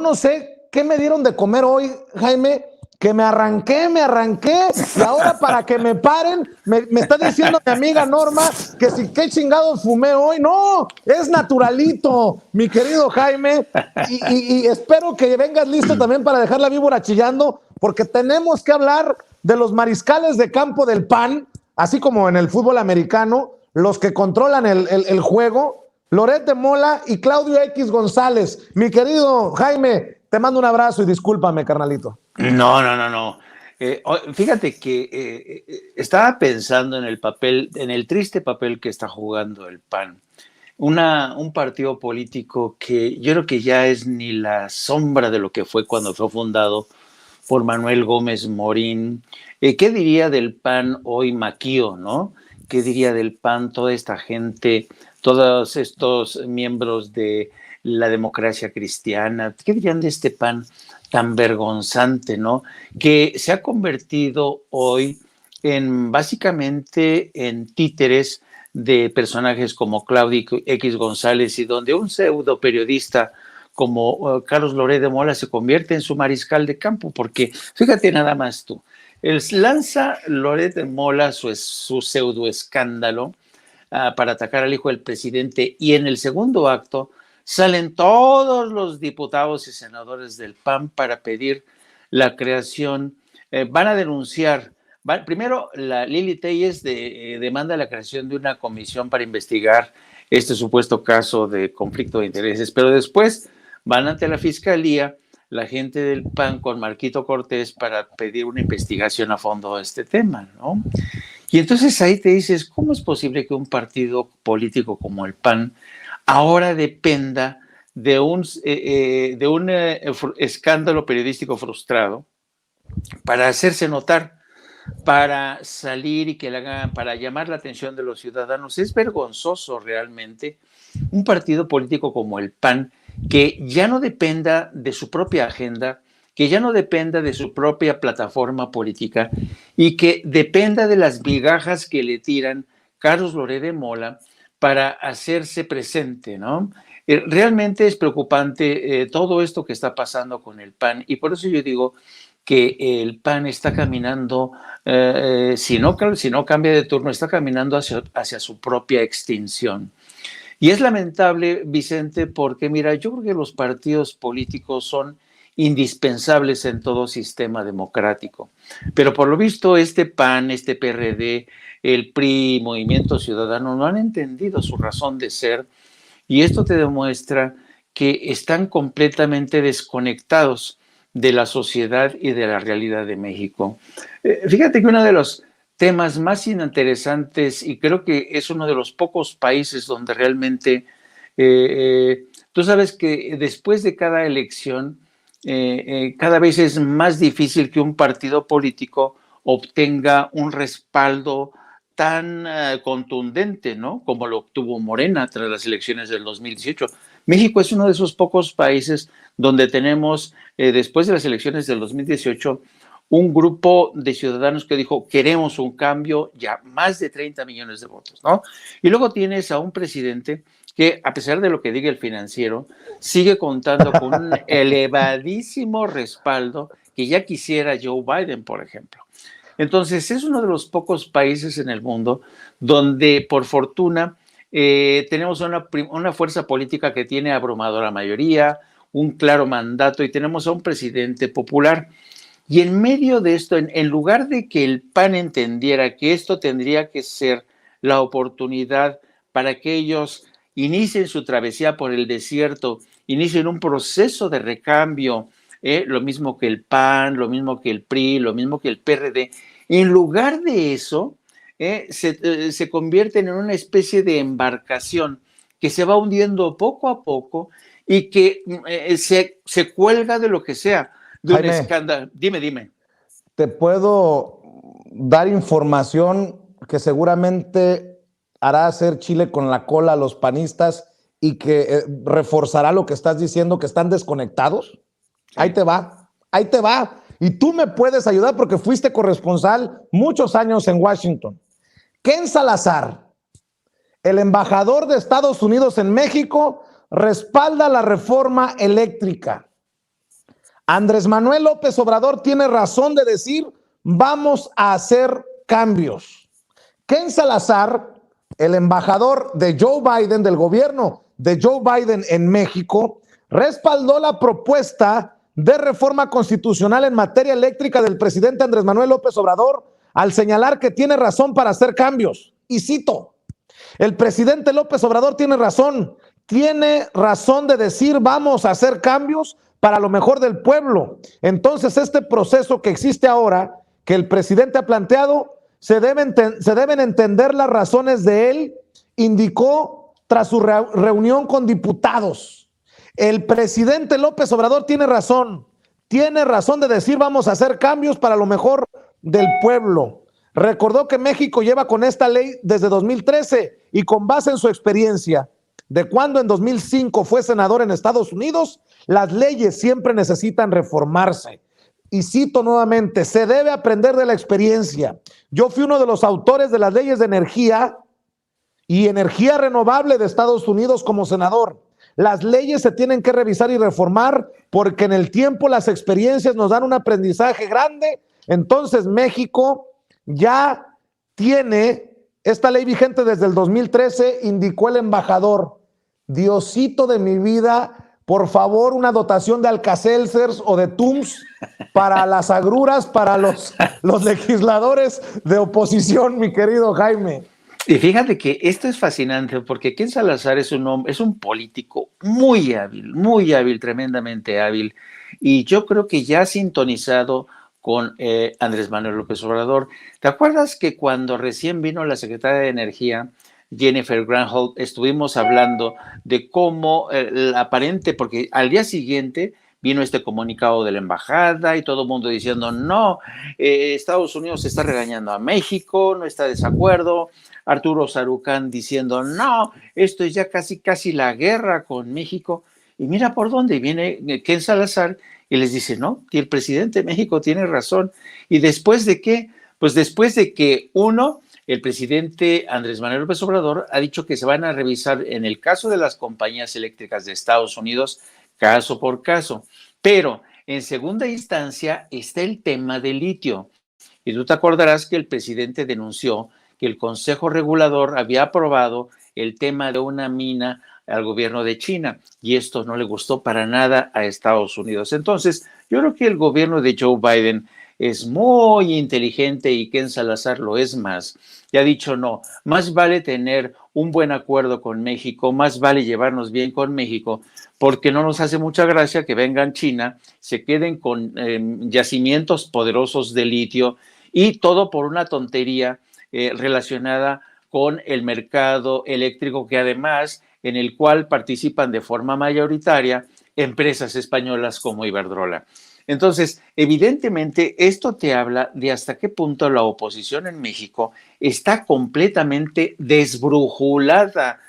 no sé qué me dieron de comer hoy, Jaime, que me arranqué, y ahora para que me paren, me está diciendo mi amiga Norma que si qué chingado fumé hoy. No, es naturalito, mi querido Jaime, y espero que vengas listo también para dejar la víbora chillando, porque tenemos que hablar de los mariscales de campo del PAN, así como en el fútbol americano, los que controlan el juego, Loret de Mola y Claudio X González. Mi querido Jaime, te mando un abrazo y discúlpame, carnalito. No. Fíjate que estaba pensando en el papel, en el triste papel que está jugando el PAN. Un partido político que yo creo que ya es ni la sombra de lo que fue cuando fue fundado por Manuel Gómez Morín. ¿Qué diría del PAN hoy Maquío, no? ¿Qué diría del PAN toda esta gente, todos estos miembros de la democracia cristiana? ¿Qué dirían de este PAN tan vergonzante, no? Que se ha convertido hoy en básicamente en títeres de personajes como Claudio X González, y donde un pseudo periodista como Carlos Loret de Mola se convierte en su mariscal de campo, porque fíjate nada más tú, lanza Loret de Mola su pseudo escándalo para atacar al hijo del presidente, y en el segundo acto salen todos los diputados y senadores del PAN para pedir la creación, van a denunciar. Primero, la Lili Telles demanda la creación de una comisión para investigar este supuesto caso de conflicto de intereses, pero después van ante la fiscalía la gente del PAN con Marquito Cortés para pedir una investigación a fondo de este tema, ¿no? Y entonces ahí te dices, ¿cómo es posible que un partido político como el PAN ahora dependa de un escándalo periodístico frustrado para hacerse notar, para salir y que le hagan, para llamar la atención de los ciudadanos? Es vergonzoso realmente un partido político como el PAN que ya no dependa de su propia agenda, que ya no dependa de su propia plataforma política y que dependa de las migajas que le tiran Carlos Loret de Mola para hacerse presente, ¿no? Realmente es preocupante todo esto que está pasando con el PAN, y por eso yo digo que el PAN está caminando, si no cambia de turno, está caminando hacia su propia extinción. Y es lamentable, Vicente, porque mira, yo creo que los partidos políticos son indispensables en todo sistema democrático. Pero por lo visto este PAN, este PRD, el PRI, Movimiento Ciudadano, no han entendido su razón de ser, y esto te demuestra que están completamente desconectados de la sociedad y de la realidad de México. Fíjate que uno de los temas más interesantes, y creo que es uno de los pocos países donde realmente, tú sabes que después de cada elección, cada vez es más difícil que un partido político obtenga un respaldo tan contundente, ¿no? Como lo obtuvo Morena tras las elecciones del 2018. México es uno de esos pocos países donde tenemos, después de las elecciones del 2018, un grupo de ciudadanos que dijo, queremos un cambio, ya más de 30 millones de votos, ¿no? Y luego tienes a un presidente que, a pesar de lo que diga el Financiero, sigue contando con un elevadísimo respaldo que ya quisiera Joe Biden, por ejemplo. Entonces, es uno de los pocos países en el mundo donde, por fortuna, tenemos una fuerza política que tiene abrumadora mayoría, un claro mandato, y tenemos a un presidente popular. Y en medio de esto, en lugar de que el PAN entendiera que esto tendría que ser la oportunidad para que ellos inicien su travesía por el desierto, inicien un proceso de recambio, lo mismo que el PAN, lo mismo que el PRI, lo mismo que el PRD, en lugar de eso, se convierten en una especie de embarcación que se va hundiendo poco a poco y que se cuelga de lo que sea. De un escándalo. Dime. Te puedo dar información que seguramente hará hacer chile con la cola a los panistas y que reforzará lo que estás diciendo, que están desconectados. Sí. Ahí te va. Y tú me puedes ayudar porque fuiste corresponsal muchos años en Washington. Ken Salazar, el embajador de Estados Unidos en México, respalda la reforma eléctrica. Andrés Manuel López Obrador tiene razón de decir, vamos a hacer cambios. Ken Salazar, el embajador de Joe Biden, del gobierno de Joe Biden en México, respaldó la propuesta de reforma constitucional en materia eléctrica del presidente Andrés Manuel López Obrador al señalar que tiene razón para hacer cambios. Y cito, el presidente López Obrador tiene razón de decir vamos a hacer cambios para lo mejor del pueblo. Entonces este proceso que existe ahora, que el presidente ha planteado, se deben entender las razones de él, indicó tras su reunión con diputados. El presidente López Obrador tiene razón de decir vamos a hacer cambios para lo mejor del pueblo. Recordó que México lleva con esta ley desde 2013 y con base en su experiencia de cuando en 2005 fue senador en Estados Unidos, las leyes siempre necesitan reformarse. Y cito nuevamente, se debe aprender de la experiencia. Yo fui uno de los autores de las leyes de energía y energía renovable de Estados Unidos como senador. Las leyes se tienen que revisar y reformar porque en el tiempo las experiencias nos dan un aprendizaje grande. Entonces México ya tiene esta ley vigente desde el 2013, indicó el embajador. Diosito de mi vida, por favor, una dotación de Alka-Seltzers o de Tums para las agruras, para los legisladores de oposición, mi querido Jaime. Y fíjate que esto es fascinante porque Ken Salazar es un hombre, es un político muy hábil, tremendamente hábil. Y yo creo que ya ha sintonizado con Andrés Manuel López Obrador. ¿Te acuerdas que cuando recién vino la secretaria de Energía, Jennifer Granholm, estuvimos hablando de cómo porque al día siguiente vino este comunicado de la embajada y todo el mundo diciendo no, Estados Unidos está regañando a México, no está de desacuerdo, Arturo Sarucán diciendo no, esto es ya casi la guerra con México, y mira por dónde viene Ken Salazar y les dice no, y el presidente de México tiene razón. ¿Y después de qué? Pues después de que el presidente Andrés Manuel López Obrador ha dicho que se van a revisar en el caso de las compañías eléctricas de Estados Unidos, caso por caso. Pero en segunda instancia está el tema del litio. Y tú te acordarás que el presidente denunció que el Consejo Regulador había aprobado el tema de una mina al gobierno de China y esto no le gustó para nada a Estados Unidos. Entonces, yo creo que el gobierno de Joe Biden es muy inteligente y Ken Salazar lo es más. Y ha dicho no, más vale tener un buen acuerdo con México, más vale llevarnos bien con México, porque no nos hace mucha gracia que vengan China, se queden con yacimientos poderosos de litio y todo por una tontería relacionada con el mercado eléctrico que además en el cual participan de forma mayoritaria empresas españolas como Iberdrola. Entonces, evidentemente, esto te habla de hasta qué punto la oposición en México está completamente desbrujulada.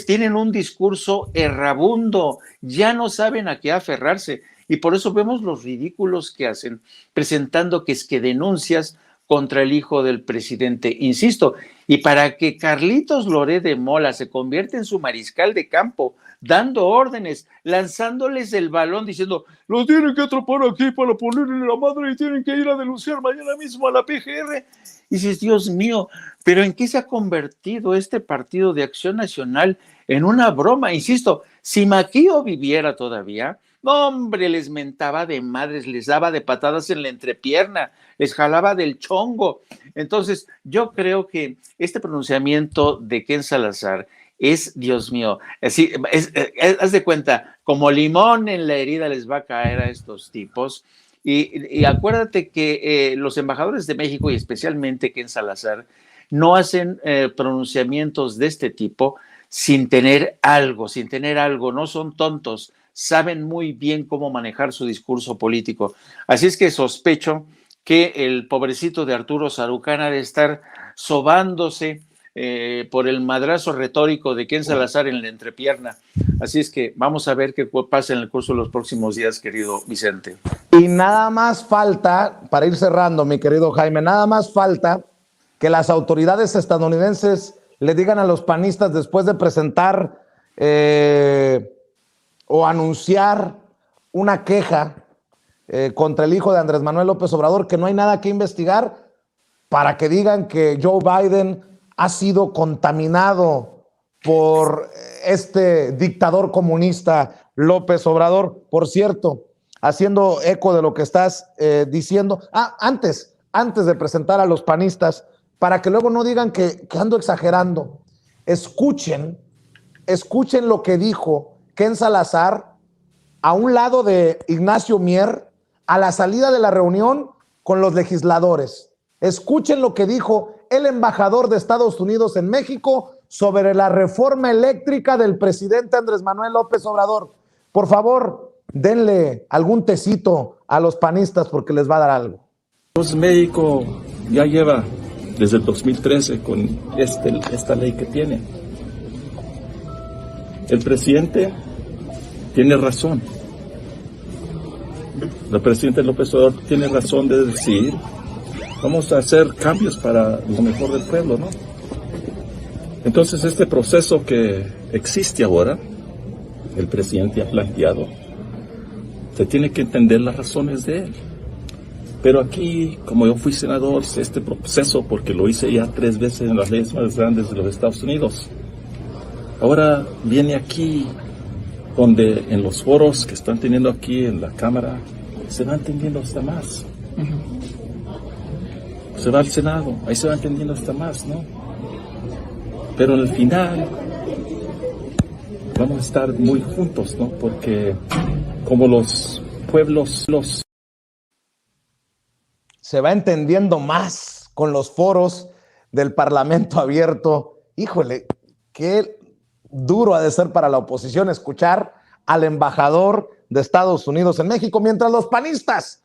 Tienen un discurso errabundo, ya no saben a qué aferrarse y por eso vemos los ridículos que hacen, presentando que es que denuncias contra el hijo del presidente. Insisto, y para que Carlitos Loret de Mola se convierta en su mariscal de campo, dando órdenes, lanzándoles el balón, diciendo, los tienen que atrapar aquí para ponerle la madre y tienen que ir a denunciar mañana mismo a la PGR. Y dices, Dios mío, ¿pero en qué se ha convertido este Partido de Acción Nacional? En una broma, insisto, si Maquio viviera todavía, no, hombre, les mentaba de madres, les daba de patadas en la entrepierna, les jalaba del chongo. Entonces, yo creo que este pronunciamiento de Ken Salazar es, Dios mío, así, haz de cuenta, como limón en la herida les va a caer a estos tipos. Y acuérdate que los embajadores de México y especialmente Ken Salazar no hacen pronunciamientos de este tipo sin tener algo, no son tontos, saben muy bien cómo manejar su discurso político. Así es que sospecho que el pobrecito de Arturo Sarucán ha de estar sobándose por el madrazo retórico de Ken Salazar en la entrepierna. Así es que vamos a ver qué pasa en el curso de los próximos días, querido Vicente. Y nada más falta, para ir cerrando, mi querido Jaime, nada más falta que las autoridades estadounidenses le digan a los panistas después de presentar o anunciar una queja contra el hijo de Andrés Manuel López Obrador, que no hay nada que investigar para que digan que Joe Biden ha sido contaminado por este dictador comunista López Obrador. Por cierto, haciendo eco de lo que estás diciendo, antes de presentar a los panistas, para que luego no digan que ando exagerando, escuchen lo que dijo Ken Salazar a un lado de Ignacio Mier a la salida de la reunión con los legisladores. Escuchen lo que dijo el embajador de Estados Unidos en México sobre la reforma eléctrica del presidente Andrés Manuel López Obrador. Por favor, denle algún tecito a los panistas porque les va a dar algo. Pues México ya lleva desde el 2013 con esta ley que tiene. El presidente tiene razón. El presidente López Obrador tiene razón de decir, vamos a hacer cambios para lo mejor del pueblo, ¿no? Entonces este proceso que existe ahora, el presidente ha planteado, se tiene que entender las razones de él. Pero aquí, como yo fui senador, este proceso, porque lo hice ya 3 veces en las leyes más grandes de los Estados Unidos, ahora viene aquí, donde en los foros que están teniendo aquí en la Cámara, se va entendiendo hasta más. Se va al Senado, ahí se va entendiendo hasta más, ¿no? Pero en el final vamos a estar muy juntos, ¿no? Porque como los pueblos se va entendiendo más con los foros del Parlamento abierto. Híjole, qué duro ha de ser para la oposición escuchar al embajador de Estados Unidos en México, mientras los panistas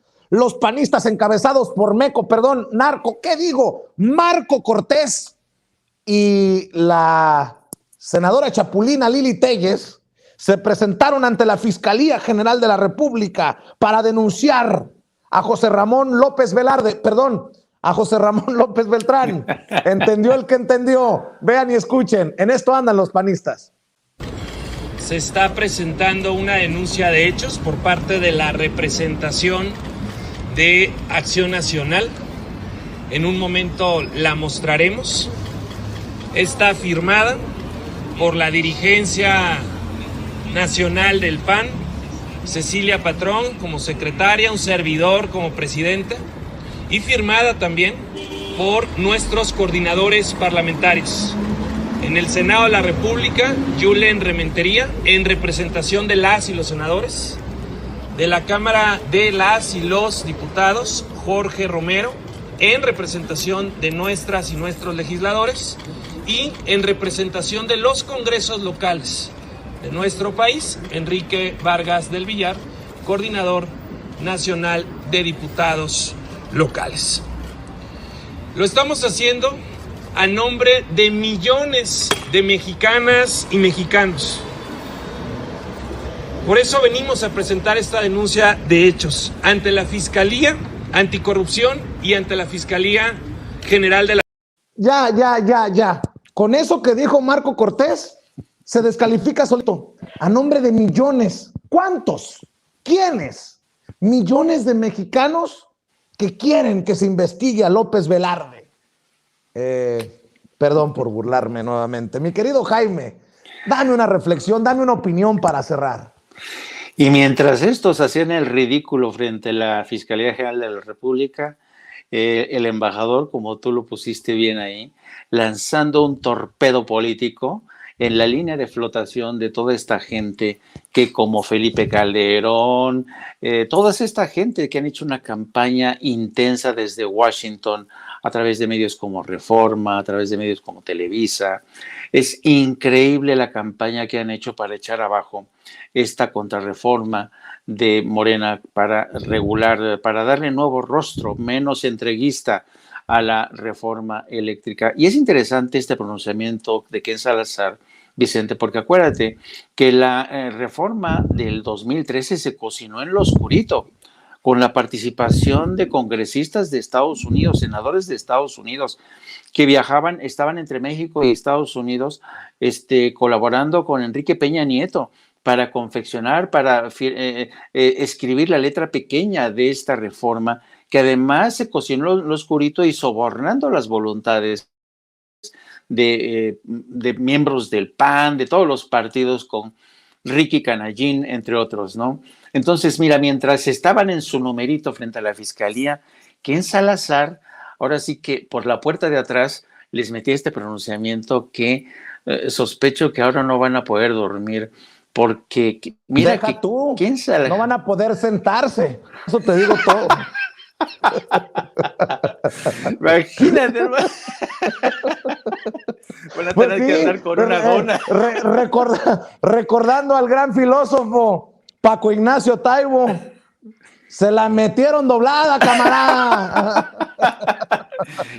encabezados por Marco Cortés y la senadora chapulina Lili Téllez se presentaron ante la Fiscalía General de la República para denunciar a José Ramón López Beltrán. Entendió el que entendió. Vean y escuchen. En esto andan los panistas. Se está presentando una denuncia de hechos por parte de la representación de Acción Nacional. En un momento la mostraremos. Está firmada por la dirigencia nacional del PAN, Cecilia Patrón como secretaria, un servidor como presidente, y firmada también por nuestros coordinadores parlamentarios. En el Senado de la República, Julen Rementería, en representación de las y los senadores. De la Cámara de las y los diputados, Jorge Romero, en representación de nuestras y nuestros legisladores. Y en representación de los congresos locales de nuestro país, Enrique Vargas del Villar, coordinador nacional de diputados locales. Lo estamos haciendo a nombre de millones de mexicanas y mexicanos. Por eso venimos a presentar esta denuncia de hechos ante la Fiscalía Anticorrupción y ante la Fiscalía General de la... Ya. Con eso que dijo Marco Cortés, se descalifica solito. A nombre de millones. ¿Cuántos? ¿Quiénes? Millones de mexicanos que quieren que se investigue a López Velarde. Perdón por burlarme nuevamente. Mi querido Jaime, dame una reflexión, dame una opinión para cerrar. Y mientras estos hacían el ridículo frente a la Fiscalía General de la República, el embajador, como tú lo pusiste bien ahí, lanzando un torpedo político en la línea de flotación de toda esta gente que, como Felipe Calderón, toda esta gente que han hecho una campaña intensa desde Washington a través de medios como Reforma, a través de medios como Televisa. Es increíble la campaña que han hecho para echar abajo esta contrarreforma de Morena para regular, para darle nuevo rostro, menos entreguista a la reforma eléctrica. Y es interesante este pronunciamiento de Ken Salazar, Vicente, porque acuérdate que la reforma del 2013 se cocinó en lo oscurito, con la participación de congresistas de Estados Unidos, senadores de Estados Unidos, que viajaban, estaban entre México y Estados Unidos, colaborando con Enrique Peña Nieto para confeccionar, para escribir la letra pequeña de esta reforma, que además se cocinó lo oscurito y sobornando las voluntades de miembros del PAN, de todos los partidos, con Ricky Canallín, entre otros, ¿no? Entonces, mira, mientras estaban en su numerito frente a la fiscalía, Ken Salazar, ahora sí que por la puerta de atrás, les metí este pronunciamiento que sospecho que ahora no van a poder dormir, porque mira Deja que tú, Ken Salazar no van a poder sentarse, eso te digo todo. Imagínate, hermano. Van a tener que andar con una dona. Recordando al gran filósofo Paco Ignacio Taibo, se la metieron doblada, camarada.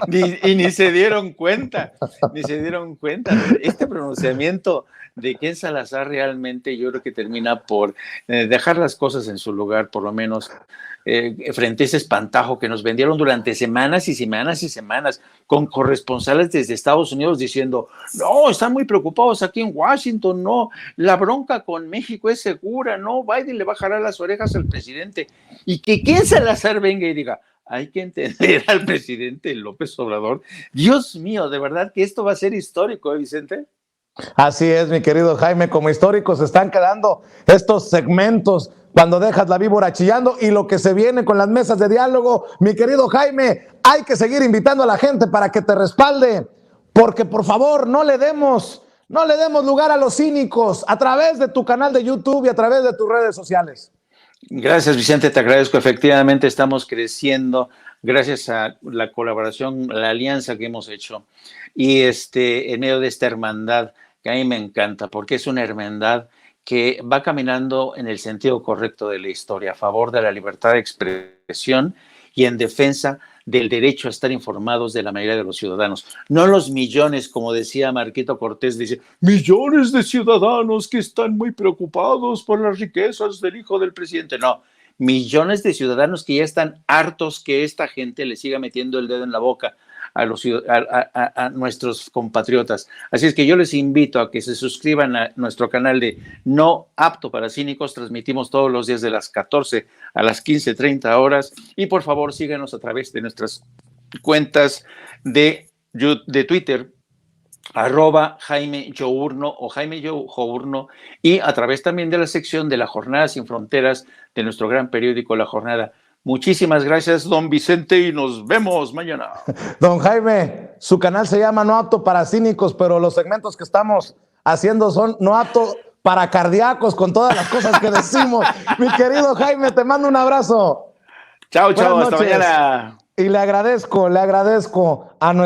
Ni se dieron cuenta, ni se dieron cuenta. Este pronunciamiento de Ken Salazar realmente yo creo que termina por dejar las cosas en su lugar, por lo menos frente a ese espantajo que nos vendieron durante semanas y semanas y semanas, con corresponsales desde Estados Unidos diciendo, no, están muy preocupados aquí en Washington, no, la bronca con México es segura, no, Biden le bajará las orejas al presidente, y que Ken Salazar venga y diga, hay que entender al presidente López Obrador. Dios mío, de verdad que esto va a ser histórico, ¿eh, Vicente? Así es, mi querido Jaime, como históricos se están quedando estos segmentos cuando dejas la víbora chillando y lo que se viene con las mesas de diálogo. Mi querido Jaime, hay que seguir invitando a la gente para que te respalde, porque por favor no le demos lugar a los cínicos a través de tu canal de YouTube y a través de tus redes sociales. Gracias, Vicente, te agradezco. Efectivamente estamos creciendo gracias a la colaboración, la alianza que hemos hecho y en medio de esta hermandad que a mí me encanta, porque es una hermandad que va caminando en el sentido correcto de la historia, a favor de la libertad de expresión y en defensa del derecho a estar informados de la mayoría de los ciudadanos. No los millones, como decía Marquito Cortés, dice, millones de ciudadanos que están muy preocupados por las riquezas del hijo del presidente. No, millones de ciudadanos que ya están hartos que esta gente le siga metiendo el dedo en la boca a nuestros compatriotas. Así es que yo les invito a que se suscriban a nuestro canal de No Apto para Cínicos. Transmitimos todos los días de las 14 a las 15:30 horas y por favor síganos a través de nuestras cuentas de Twitter, @Jaime Journo o Jaime Journo, y a través también de la sección de La Jornada Sin Fronteras de nuestro gran periódico La Jornada. Muchísimas gracias, don Vicente, y nos vemos mañana. Don Jaime, su canal se llama No Apto para Cínicos, pero los segmentos que estamos haciendo son No Apto para Cardíacos, con todas las cosas que decimos. Mi querido Jaime, te mando un abrazo. Chao, hasta mañana. Y le agradezco a nuestro